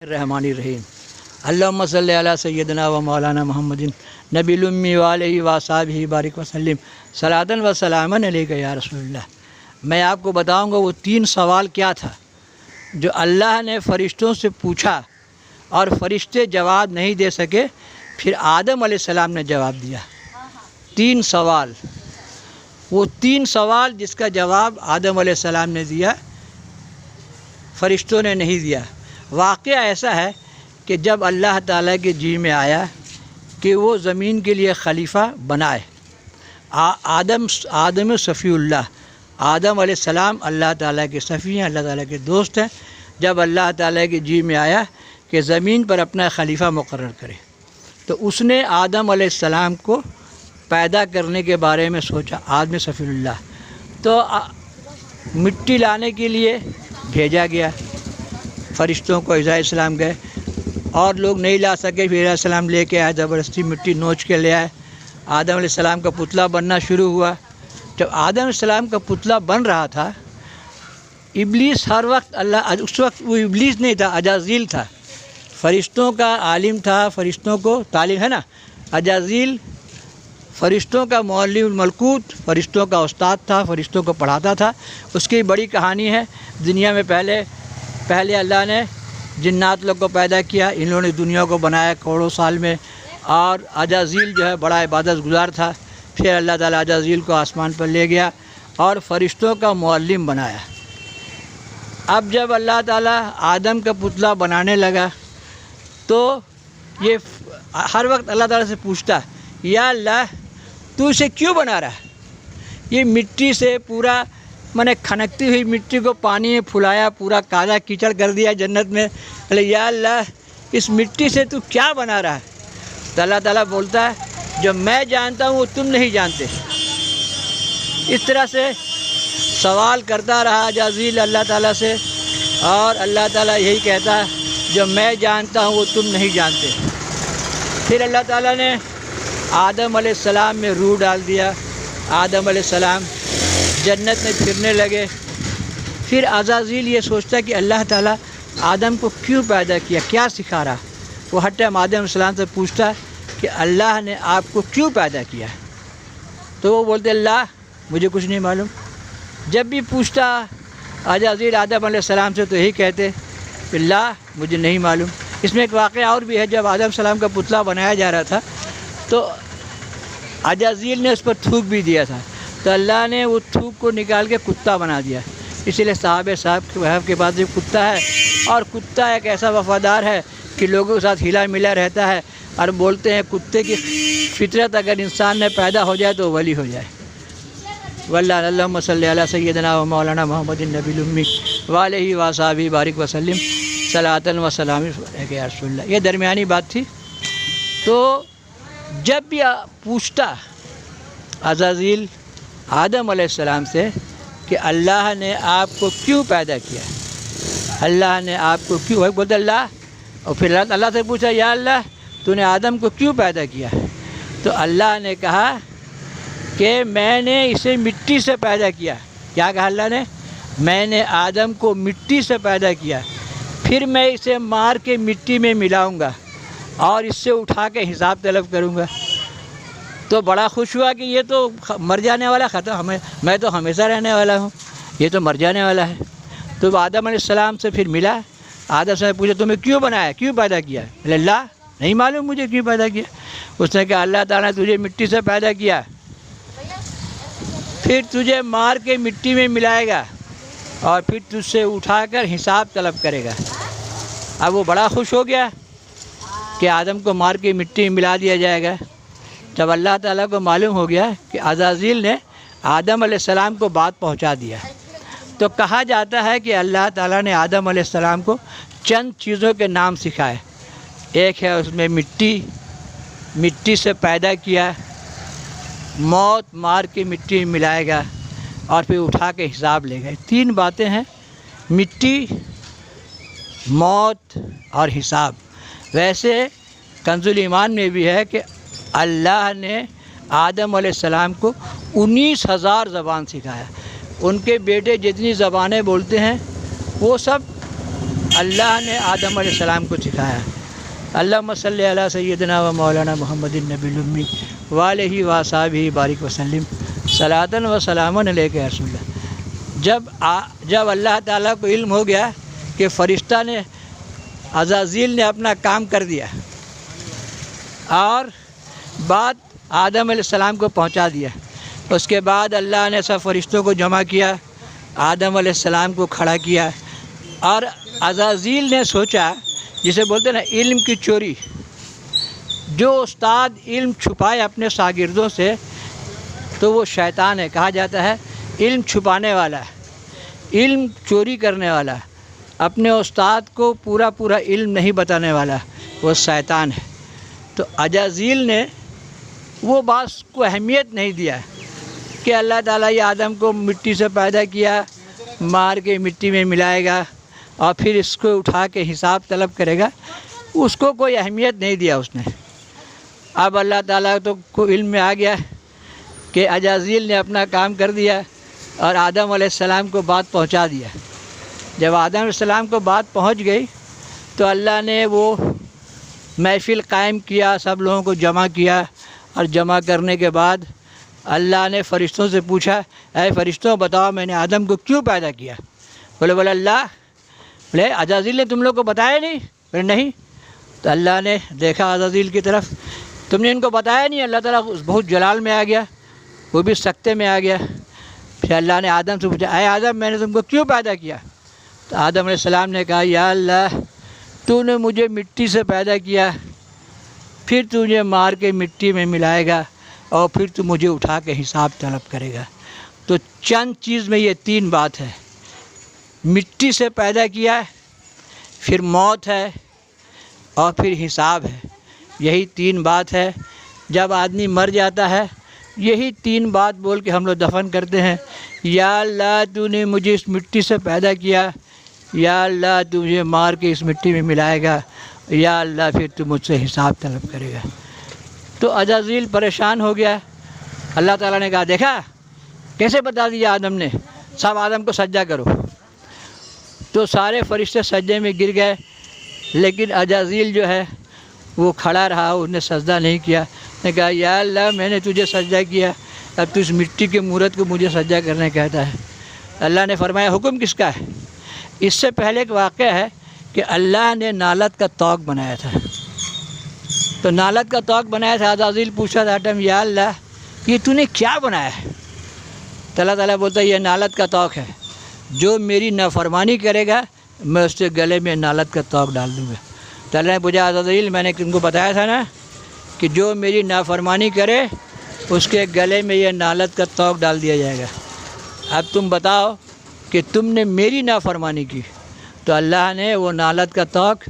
الرحمن الرحیم اللہم صلی علی سیدنا و مولانا محمد نبی الامی وآلہ وصحبہ بارک وسلم صلاۃ و سلاما علیک یا رسول اللہ۔ میں آپ کو بتاؤں گا وہ 3 سوال کیا تھا جو اللہ نے فرشتوں سے پوچھا اور فرشتے جواب نہیں دے سکے، پھر آدم علیہ السلام نے جواب دیا۔ 3 سوال، وہ 3 سوال جس کا جواب آدم علیہ السلام نے دیا، فرشتوں نے نہیں دیا۔ واقعہ ایسا ہے کہ جب اللہ تعالیٰ کے جی میں آیا کہ وہ زمین کے لیے خلیفہ بنائے، آدم صفی اللہ، آدم علیہ السلام اللہ تعالیٰ کے صفی ہیں، اللہ تعالیٰ کے دوست ہیں۔ جب اللہ تعالیٰ کے جی میں آیا کہ زمین پر اپنا خلیفہ مقرر کرے، تو اس نے آدم علیہ السلام کو پیدا کرنے کے بارے میں سوچا۔ آدم صفی اللہ تو مٹی لانے کے لیے بھیجا گیا، فرشتوں کو عیسیٰ علیہ السلام گئے اور لوگ نہیں لا سکے، پھر علیہ السلام لے کے آئے، زبردستی مٹی نوچ کے لے آئے۔ آدم علیہ السلام کا پتلا بننا شروع ہوا۔ جب آدم علیہ السلام کا پتلا بن رہا تھا، ابلیس ہر وقت اس وقت وہ ابلیس نہیں تھا، اجازیل تھا، فرشتوں کا عالم تھا، فرشتوں کو تعلیم ہے نا، اجازیل فرشتوں کا معلم الملکوت، فرشتوں کا استاد تھا، فرشتوں کو پڑھاتا تھا۔ اس کی بڑی کہانی ہے، دنیا میں پہلے اللہ نے جنات لوگ کو پیدا کیا، ان لوگوں نے دنیا کو بنایا کروڑوں سال میں، اور اجازیل جو ہے بڑا عبادت گزار تھا۔ پھر اللہ تعالیٰ اجازیل کو آسمان پر لے گیا اور فرشتوں کا معلم بنایا۔ اب جب اللہ تعالیٰ آدم کا پتلا بنانے لگا تو یہ ہر وقت اللہ تعالیٰ سے پوچھتا، یا اللہ تو اسے کیوں بنا رہا ہے؟ یہ مٹی سے پورا کھنکتی ہوئی مٹی کو پانی میں پھلایا، پورا کالا کیچڑ کر دیا جنت میں، یا اللہ اس مٹی سے تو کیا بنا رہا ہے؟ تو اللہ تعالیٰ بولتا ہے جو میں جانتا ہوں وہ تم نہیں جانتے۔ اس طرح سے سوال کرتا رہا اجازیل اللہ تعالیٰ سے، اور اللہ تعالیٰ یہی کہتا ہے جو میں جانتا ہوں وہ تم نہیں جانتے۔ پھر اللہ تعالیٰ نے آدم علیہ السلام میں روح ڈال دیا، آدم علیہ السلام جنت میں پھرنے لگے۔ پھر عزازیل یہ سوچتا کہ اللہ تعالیٰ آدم کو کیوں پیدا کیا، کیا سکھا رہا؟ وہ ہر ٹائم آدم علیہ السلام سے پوچھتا کہ اللہ نے آپ کو کیوں پیدا کیا؟ تو وہ بولتے اللہ مجھے کچھ نہیں معلوم۔ جب بھی پوچھتا عزازیل آدم علیہ السلام سے تو یہی کہتے اللہ مجھے نہیں معلوم۔ اس میں ایک واقعہ اور بھی ہے، جب آدم علیہ السلام کا پتلا بنایا جا رہا تھا تو عزازیل نے اس پر تھوک بھی دیا تھا، تو اللہ نے وہ تھوک کو نکال کے کتا بنا دیا۔ اسی لیے صاحب کے پاس ایک کتا ہے، اور کتا ایک ایسا وفادار ہے کہ لوگوں کے ساتھ ہلا ملا رہتا ہے، اور بولتے ہیں کتے کی فطرت اگر انسان میں پیدا ہو جائے تو ولی ہو جائے۔ واللہ اللہم صلی علی سیدنا و مولانا محمد النبی الامی وآلہ وصحبہ بارک وسلم صلاۃ و سلام علیک یا رسول اللہ۔ یہ درمیانی بات تھی۔ تو جب بھی پوچھتا عزازیل آدم علیہ السلام سے کہ اللہ نے آپ کو کیوں پیدا کیا، اللہ نے آپ کو کیوں، وہ بولتا اللہ، اور پھر اللہ سے پوچھا یا اللہ تو نے آدم کو کیوں پیدا کیا؟ تو اللہ نے کہا کہ میں نے اسے مٹی سے پیدا کیا۔ کیا کہا اللہ نے؟ میں نے آدم کو مٹی سے پیدا کیا، پھر میں اسے مار کے مٹی میں ملاؤں گا اور اس سے اٹھا کے حساب طلب کروں گا۔ تو بڑا خوش ہوا کہ یہ تو مر جانے والا، ختم، میں تو ہمیشہ رہنے والا ہوں، یہ تو مر جانے والا ہے۔ تو آدم علیہ السلام سے پھر ملا، آدم سے پوچھا تمہیں کیوں بنایا، کیوں پیدا کیا؟ اللہ نہیں معلوم مجھے کیوں پیدا کیا۔ اس نے کہا اللہ تعالیٰ نے تجھے مٹی سے پیدا کیا، پھر تجھے مار کے مٹی میں ملائے گا اور پھر تجھ سے اٹھا کر حساب طلب کرے گا۔ اب وہ بڑا خوش ہو گیا کہ آدم کو مار کے مٹی میں ملا دیا جائے گا۔ جب اللہ تعالیٰ کو معلوم ہو گیا کہ عزازیل نے آدم علیہ السلام کو بات پہنچا دیا، تو کہا جاتا ہے کہ اللہ تعالیٰ نے آدم علیہ السلام کو چند چیزوں کے نام سکھائے۔ ایک ہے اس میں مٹی سے پیدا کیا، موت مار کے مٹی میں ملائے گا اور پھر اٹھا کے حساب لے گا۔ 3 باتیں ہیں، مٹی، موت اور حساب۔ ویسے کنز ایمان میں بھی ہے کہ اللہ نے آدم علیہ السلام کو 19,000 زبان سکھایا۔ ان کے بیٹے جتنی زبانیں بولتے ہیں وہ سب اللہ نے آدم علیہ السلام کو سکھایا۔ اللہم صلی علی سیدنا و مولانا محمد النبی الامی وآلہ وصحبہ بارک وسلم صلاۃ و سلام علیک یا رسول اللہ۔ جب اللہ تعالیٰ کو علم ہو گیا کہ فرشتہ نے عزازیل نے اپنا کام کر دیا اور بات آدم علیہ السلام کو پہنچا دیا، اس کے بعد اللہ نے سب فرشتوں کو جمع کیا، آدم علیہ السلام کو کھڑا کیا، اور عزازیل نے سوچا، جسے بولتے ہیں نا علم کی چوری، جو استاد علم چھپائے اپنے شاگردوں سے تو وہ شیطان ہے، کہا جاتا ہے علم چھپانے والا، علم چوری کرنے والا، اپنے استاد کو پورا علم نہیں بتانے والا، وہ شیطان ہے۔ تو عزازیل نے وہ بات کو اہمیت نہیں دیا کہ اللہ تعالیٰ یہ آدم کو مٹی سے پیدا کیا، مار کے مٹی میں ملائے گا اور پھر اس کو اٹھا کے حساب طلب کرے گا، اس کو کوئی اہمیت نہیں دیا اس نے۔ اب اللہ تعالیٰ تو کو علم میں آ گیا کہ عزازیل نے اپنا کام کر دیا اور آدم علیہ السلام کو بات پہنچا دیا۔ جب آدم علیہ السلام کو بات پہنچ گئی تو اللہ نے وہ محفل قائم کیا، سب لوگوں کو جمع کیا، اور جمع کرنے کے بعد اللہ نے فرشتوں سے پوچھا، اے فرشتوں بتاؤ میں نے آدم کو کیوں پیدا کیا؟ بولے اللہ، بولے عزازیل نے تم لوگ کو بتایا نہیں؟ بولے نہیں۔ تو اللہ نے دیکھا عزازیل کی طرف، تم نے ان کو بتایا نہیں؟ اللہ تعالیٰ بہت جلال میں آ گیا، وہ بھی سکتے میں آ گیا۔ پھر اللہ نے آدم سے پوچھا، اے آدم میں نے تم کو کیوں پیدا کیا؟ تو آدم علیہ السلام نے کہا، یا اللہ تو نے مجھے مٹی سے پیدا کیا، پھر تو مجھے مار کے مٹی میں ملائے گا اور پھر تو مجھے اٹھا کے حساب طلب کرے گا۔ تو چند چیز میں یہ تین بات ہے، مٹی سے پیدا کیا، پھر موت ہے اور پھر حساب ہے، یہی تین بات ہے۔ جب آدمی مر جاتا ہے یہی تین بات بول کے ہم لوگ دفن کرتے ہیں، یا اللہ تو نے مجھے اس مٹی سے پیدا کیا، یا اللہ تو مجھے مار کے اس مٹی میں ملائے گا، یا اللہ پھر تو مجھ سے حساب طلب کرے گا۔ تو عزازیل پریشان ہو گیا۔ اللہ تعالیٰ نے کہا، دیکھا کیسے بتا دیا آدم نے، سب آدم کو سجدہ کرو۔ تو سارے فرشتے سجدے میں گر گئے، لیکن عزازیل جو ہے وہ کھڑا رہا، اس نے سجدہ نہیں کیا۔ نے کہا، یا اللہ میں نے تجھے سجدہ کیا، اب تو اس مٹی کے مورت کو مجھے سجدہ کرنے کہتا ہے۔ اللہ نے فرمایا، حکم کس کا ہے؟ اس سے پہلے ایک واقعہ ہے کہ اللہ نے نالت کا توق بنایا تھا، تو نالت کا توق بنایا تھا، عزازیل پوچھا تھا آدم، یا اللہ یہ تو نے کیا بنایا ہے؟ تو اللہ تعالیٰ بولتا ہے، یہ نالت کا توق ہے، جو میری نافرمانی کرے گا میں اس کے گلے میں نالت کا توق ڈال دوں گا۔ تو اللہ نے پوچھا، عزازیل میں نے تم کو بتایا تھا نا کہ جو میری نافرمانی کرے اس کے گلے میں یہ نالت کا توق ڈال دیا جائے گا، اب تم بتاؤ کہ تم نے میری نافرمانی کی۔ تو اللہ نے وہ نالت کا توق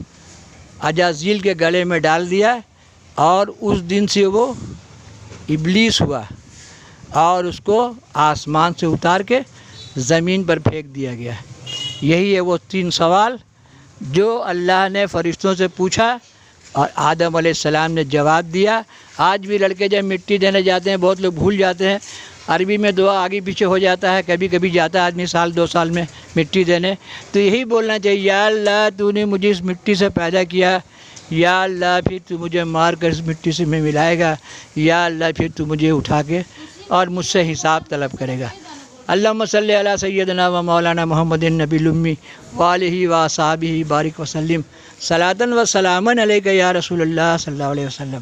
عزازیل کے گلے میں ڈال دیا، اور اس دن سے وہ ابلیس ہوا اور اس کو آسمان سے اتار کے زمین پر پھینک دیا گیا۔ یہی ہے وہ تین سوال جو اللہ نے فرشتوں سے پوچھا اور آدم علیہ السلام نے جواب دیا۔ آج بھی لڑکے جب مٹی دینے جاتے ہیں بہت لوگ بھول جاتے ہیں، عربی میں دعا آگے پیچھے ہو جاتا ہے، کبھی کبھی جاتا ہے آدمی سال دو سال میں مٹی دینے، تو یہی بولنا چاہیے، یا اللہ تو نے مجھے اس مٹی سے پیدا کیا، یا اللہ پھر تو مجھے مار کر اس مٹی سے میں ملائے گا، یا اللہ پھر تو مجھے اٹھا کے اور مجھ سے حساب طلب کرے گا۔ اللہم صلی علی سیدنا و مولانا محمد النبی الامی وآلہ وصحبہ بارک وسلم صلاۃ و سلام علیک یا رسول اللہ صلی اللہ علیہ وسلم۔